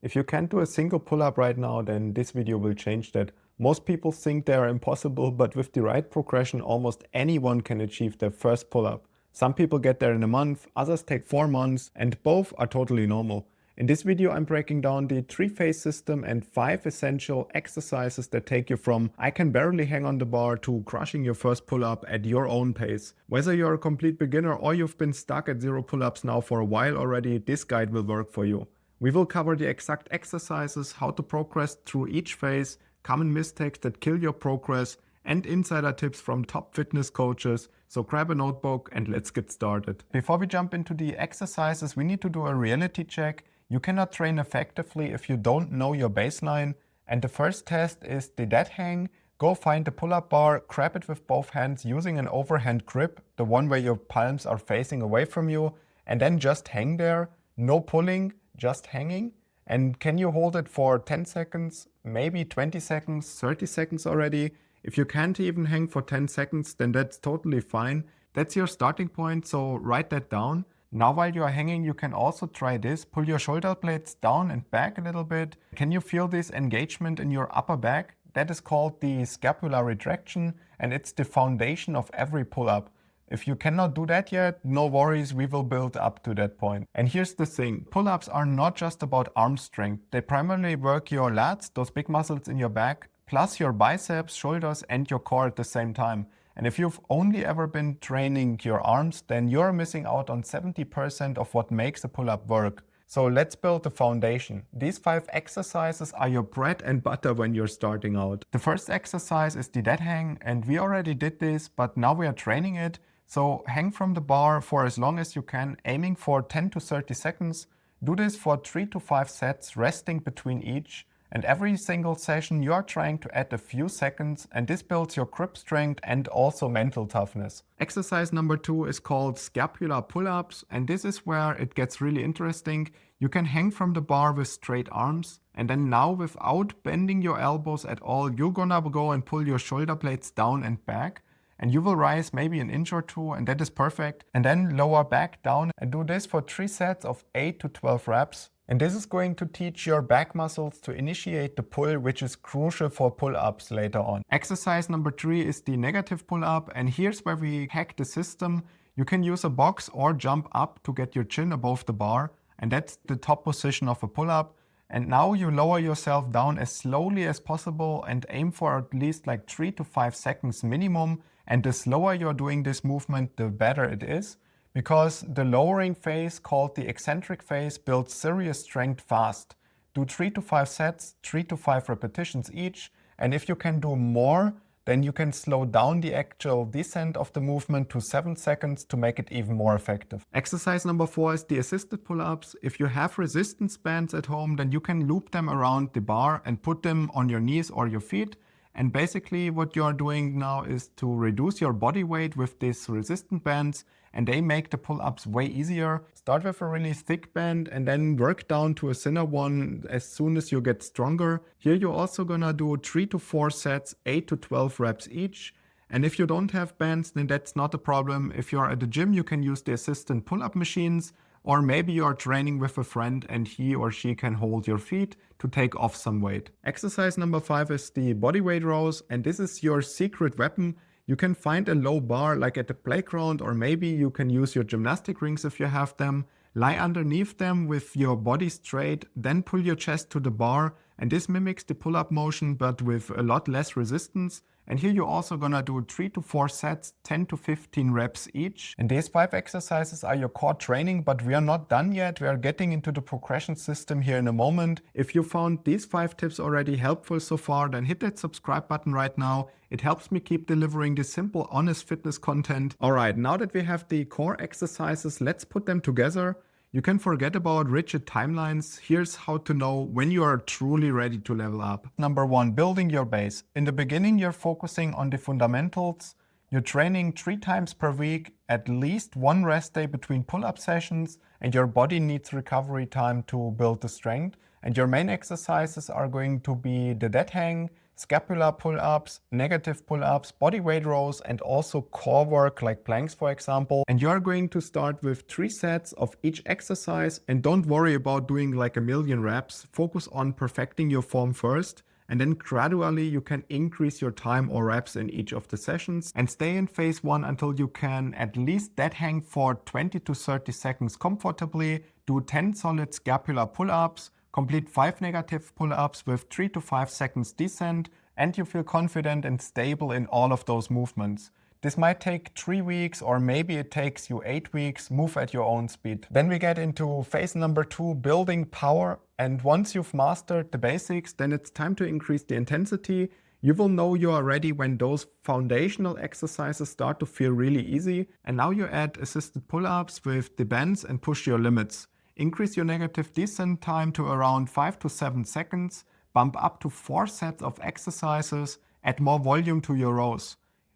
If you can't do a single pull-up right now, then this video will change that. Most people think they are impossible, but with the right progression, almost anyone can achieve their first pull-up. Some people get there in a month, others take 4 months, and both are totally normal. In this video, I'm breaking down the 3-phase system and 5 essential exercises that take you from I can barely hang on the bar to crushing your first pull-up at your own pace. Whether you're a complete beginner or you've been stuck at 0 pull-ups now for a while already, this guide will work for you. We will cover the exact exercises, how to progress through each phase, common mistakes that kill your progress, and insider tips from top fitness coaches. So grab a notebook and let's get started. Before we jump into the exercises, we need to do a reality check. You cannot train effectively if you don't know your baseline. And the first test is the dead hang. Go find the pull-up bar, grab it with both hands using an overhand grip, the one where your palms are facing away from you, and then just hang there. No pulling, just hanging. And can you hold it for 10 seconds, maybe 20 seconds, 30 seconds already? If you can't even hang for 10 seconds, then that's totally fine. That's your starting point, so write that down. Now while you are hanging, you can also try this. Pull your shoulder blades down and back a little bit. Can you feel this engagement in your upper back? That is called the scapular retraction, and it's the foundation of every pull-up. If you cannot do that yet, no worries, we will build up to that point. And here's the thing, pull-ups are not just about arm strength. They primarily work your lats, those big muscles in your back, plus your biceps, shoulders, and your core at the same time. And if you've only ever been training your arms, then you're missing out on 70% of what makes a pull-up work. So let's build the foundation. These 5 exercises are your bread and butter when you're starting out. The first exercise is the dead hang, and we already did this, but now we are training it. So hang from the bar for as long as you can, aiming for 10 to 30 seconds. Do this for 3 to 5 sets, resting between each. And every single session you are trying to add a few seconds, and this builds your grip strength and also mental toughness. Exercise number 2 is called scapular pull-ups, and this is where it gets really interesting. You can hang from the bar with straight arms, and then now without bending your elbows at all, you're gonna go and pull your shoulder blades down and back. And you will rise maybe an inch or 2, and that is perfect. And then lower back down and do this for 3 sets of 8 to 12 reps. And this is going to teach your back muscles to initiate the pull, which is crucial for pull-ups later on. Exercise number 3 is the negative pull-up, and here's where we hack the system. You can use a box or jump up to get your chin above the bar, and that's the top position of a pull-up. And now you lower yourself down as slowly as possible and aim for at least like 3 to 5 seconds minimum. And the slower you're doing this movement, the better it is, because the lowering phase, called the eccentric phase, builds serious strength fast. Do 3 to 5 sets, 3 to 5 repetitions each, and if you can do more, then you can slow down the actual descent of the movement to 7 seconds to make it even more effective. Exercise number 4 is the assisted pull-ups. If you have resistance bands at home, then you can loop them around the bar and put them on your knees or your feet. And basically what you're doing now is to reduce your body weight with these resistant bands, and they make the pull-ups way easier. Start with a really thick band and then work down to a thinner one as soon as you get stronger. Here you're also gonna do 3 to 4 sets, 8 to 12 reps each. And if you don't have bands, then that's not a problem. If you're at the gym, you can use the assistant pull-up machines, or maybe you're training with a friend and he or she can hold your feet to take off some weight. Exercise number 5 is the bodyweight rows, and this is your secret weapon. You can find a low bar like at the playground, or maybe you can use your gymnastic rings if you have them. Lie underneath them with your body straight, then pull your chest to the bar, and this mimics the pull-up motion but with a lot less resistance. And here you're also gonna do 3 to 4 sets, 10 to 15 reps each. And these 5 exercises are your core training, but we are not done yet. We are getting into the progression system here in a moment. If you found these 5 tips already helpful so far, then hit that subscribe button right now. It helps me keep delivering this simple, honest fitness content. All right, now that we have the core exercises, let's put them together. You can forget about rigid timelines. Here's how to know when you are truly ready to level up. Number 1, building your base. In the beginning, you're focusing on the fundamentals. You're training 3 times per week, at least 1 rest day between pull-up sessions, and your body needs recovery time to build the strength. And your main exercises are going to be the dead hang, scapular pull-ups, negative pull-ups, body weight rows, and also core work like planks, for example. And you're going to start with 3 sets of each exercise, and don't worry about doing like a million reps. Focus on perfecting your form first, and then gradually you can increase your time or reps in each of the sessions, and stay in phase 1 until you can at least dead hang for 20 to 30 seconds comfortably, do 10 solid scapular pull-ups, complete 5 negative pull-ups with 3 to 5 seconds descent, and you feel confident and stable in all of those movements. This might take 3 weeks, or maybe it takes you 8 weeks. Move at your own speed. Then we get into phase number 2, building power. And once you've mastered the basics, then it's time to increase the intensity. You will know you are ready when those foundational exercises start to feel really easy. And now you add assisted pull-ups with the bands and push your limits. Increase your negative descent time to around 5 to 7 seconds. Bump up to 4 sets of exercises. Add more volume to your rows.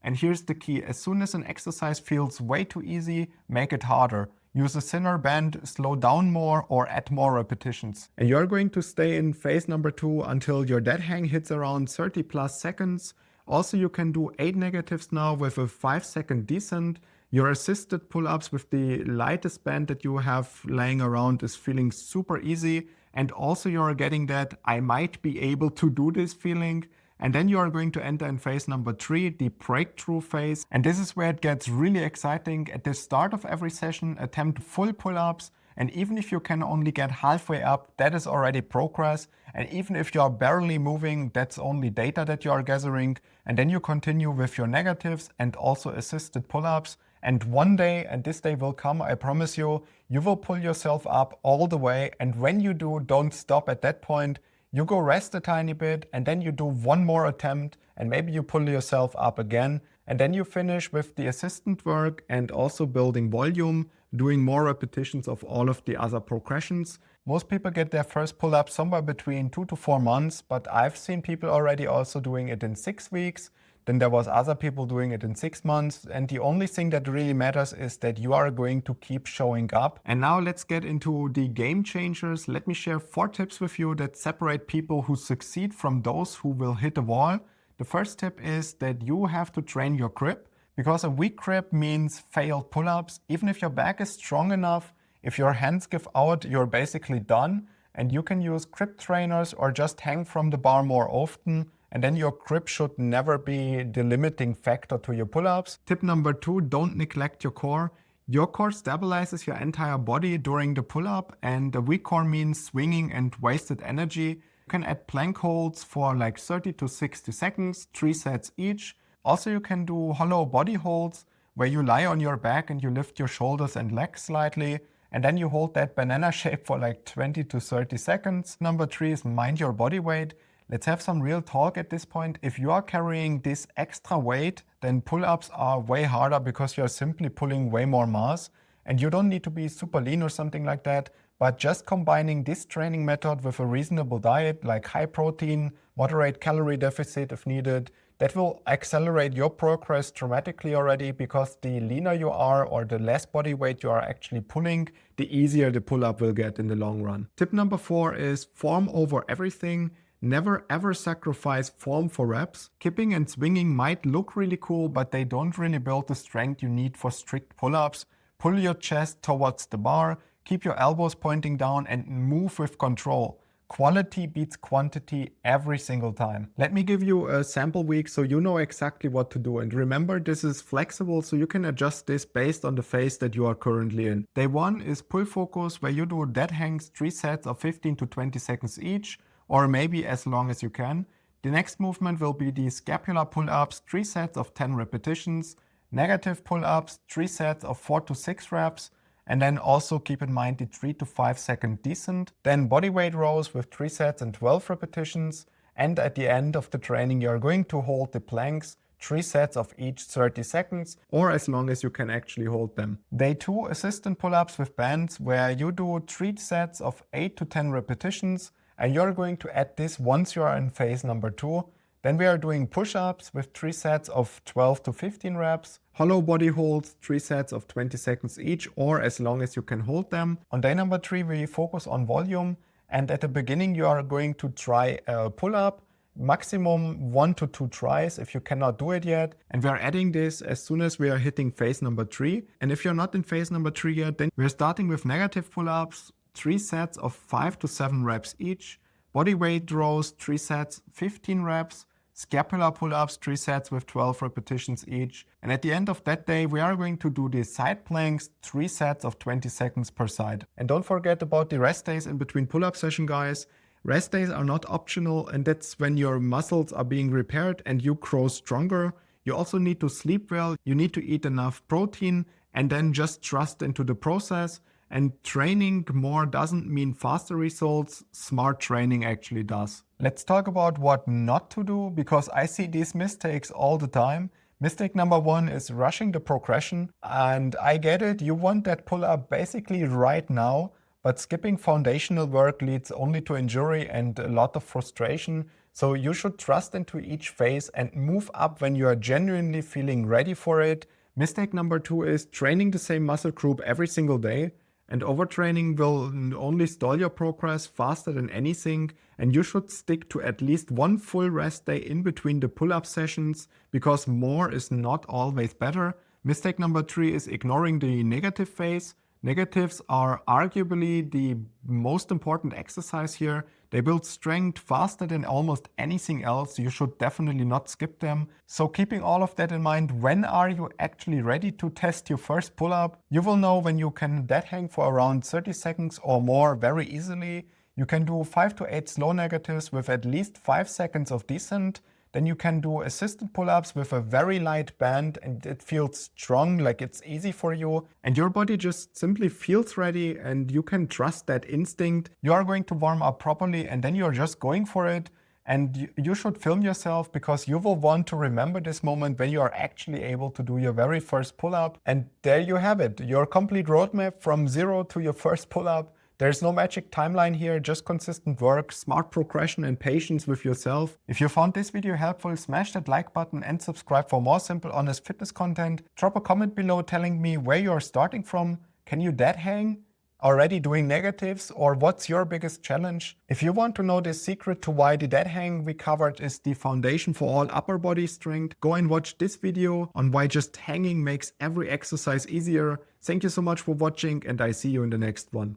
And here's the key: as soon as an exercise feels way too easy, make it harder. Use a thinner band, slow down more, or add more repetitions. And you're going to stay in phase number 2 until your dead hang hits around 30 plus seconds. Also, you can do 8 negatives now with a 5-second descent. Your assisted pull-ups with the lightest band that you have laying around is feeling super easy. And also you're getting that I might be able to do this feeling. And then you are going to enter in phase number 3, the breakthrough phase. And this is where it gets really exciting. At the start of every session, attempt full pull-ups. And even if you can only get halfway up, that is already progress. And even if you are barely moving, that's only data that you are gathering. And then you continue with your negatives and also assisted pull-ups. And one day, and this day will come, I promise you, you will pull yourself up all the way. And when you do, don't stop at that point. You go rest a tiny bit, and then you do one more attempt, and maybe you pull yourself up again. And then you finish with the assistant work and also building volume, doing more repetitions of all of the other progressions. Most people get their first pull-up somewhere between 2 to 4 months, but I've seen people already also doing it in 6 weeks. Then there was other people doing it in 6 months. And the only thing that really matters is that you are going to keep showing up. And now let's get into the game changers. Let me share 4 tips with you that separate people who succeed from those who will hit a wall. The first tip is that you have to train your grip, because a weak grip means failed pull-ups. Even if your back is strong enough, if your hands give out, you're basically done. And you can use grip trainers or just hang from the bar more often. And then your grip should never be the limiting factor to your pull-ups. Tip number 2, don't neglect your core. Your core stabilizes your entire body during the pull-up, and a weak core means swinging and wasted energy. You can add plank holds for like 30 to 60 seconds, 3 sets each. Also, you can do hollow body holds where you lie on your back and you lift your shoulders and legs slightly. And then you hold that banana shape for like 20 to 30 seconds. Number 3 is mind your body weight. Let's have some real talk at this point. If you are carrying this extra weight, then pull-ups are way harder because you're simply pulling way more mass. And you don't need to be super lean or something like that. But just combining this training method with a reasonable diet, like high protein, moderate calorie deficit if needed, that will accelerate your progress dramatically already, because the leaner you are or the less body weight you are actually pulling, the easier the pull-up will get in the long run. Tip number 4 is form over everything. Never ever sacrifice form for reps. Kipping and swinging might look really cool, but they don't really build the strength you need for strict pull-ups. Pull your chest towards the bar, keep your elbows pointing down, and move with control. Quality beats quantity every single time. Let me give you a sample week so you know exactly what to do. And remember, this is flexible, so you can adjust this based on the phase that you are currently in. Day 1 is pull focus, where you do dead hangs, 3 sets of 15 to 20 seconds each, or maybe as long as you can. The next movement will be the scapular pull-ups, 3 sets of 10 repetitions, negative pull-ups, 3 sets of 4 to 6 reps, and then also keep in mind the 3 to 5 second descent. Then bodyweight rows with 3 sets and 12 repetitions. And at the end of the training, you're going to hold the planks, 3 sets of each 30 seconds, or as long as you can actually hold them. Day 2, assistant pull-ups with bands, where you do 3 sets of 8 to 10 repetitions, and you're going to add this once you are in phase number 2. Then we are doing push-ups with 3 sets of 12 to 15 reps, hollow body holds, 3 sets of 20 seconds each, or as long as you can hold them. On day number 3, we focus on volume, and at the beginning you are going to try a pull-up. maximum 1 to 2 tries if you cannot do it yet. And we're adding this as soon as we are hitting phase number 3. And if you're not in phase number 3 yet, then we're starting with negative pull-ups, 3 sets of 5 to 7 reps each, body weight rows, 3 sets, 15 reps, scapular pull-ups, 3 sets with 12 repetitions each. And at the end of that day, we are going to do the side planks, 3 sets of 20 seconds per side. And don't forget about the rest days in between pull-up session, guys. Rest days are not optional, and that's when your muscles are being repaired and you grow stronger. You also need to sleep well, you need to eat enough protein, and then just trust into the process. And training more doesn't mean faster results, smart training actually does. Let's talk about what not to do, because I see these mistakes all the time. Mistake number 1 is rushing the progression, and I get it, you want that pull-up basically right now, but skipping foundational work leads only to injury and a lot of frustration. So you should trust into each phase and move up when you are genuinely feeling ready for it. Mistake number 2 is training the same muscle group every single day. And overtraining will only stall your progress faster than anything. And you should stick to at least 1 full rest day in between the pull-up sessions, because more is not always better. Mistake number 3 is ignoring the negative phase. Negatives are arguably the most important exercise here. They build strength faster than almost anything else. You should definitely not skip them. So keeping all of that in mind, when are you actually ready to test your first pull-up? You will know when you can dead hang for around 30 seconds or more very easily. You can do 5 to 8 slow negatives with at least 5 seconds of descent. Then you can do assisted pull-ups with a very light band and it feels strong, like it's easy for you. And your body just simply feels ready and you can trust that instinct. You are going to warm up properly and then you're just going for it. And you should film yourself, because you will want to remember this moment when you are actually able to do your very first pull-up. And there you have it, your complete roadmap from 0 to your first pull-up. There's no magic timeline here, just consistent work, smart progression and patience with yourself. If you found this video helpful, smash that like button and subscribe for more simple, honest fitness content. Drop a comment below telling me where you are starting from. Can you dead hang? Already doing negatives? Or what's your biggest challenge? If you want to know the secret to why the dead hang we covered is the foundation for all upper body strength, go and watch this video on why just hanging makes every exercise easier. Thank you so much for watching and I see you in the next one.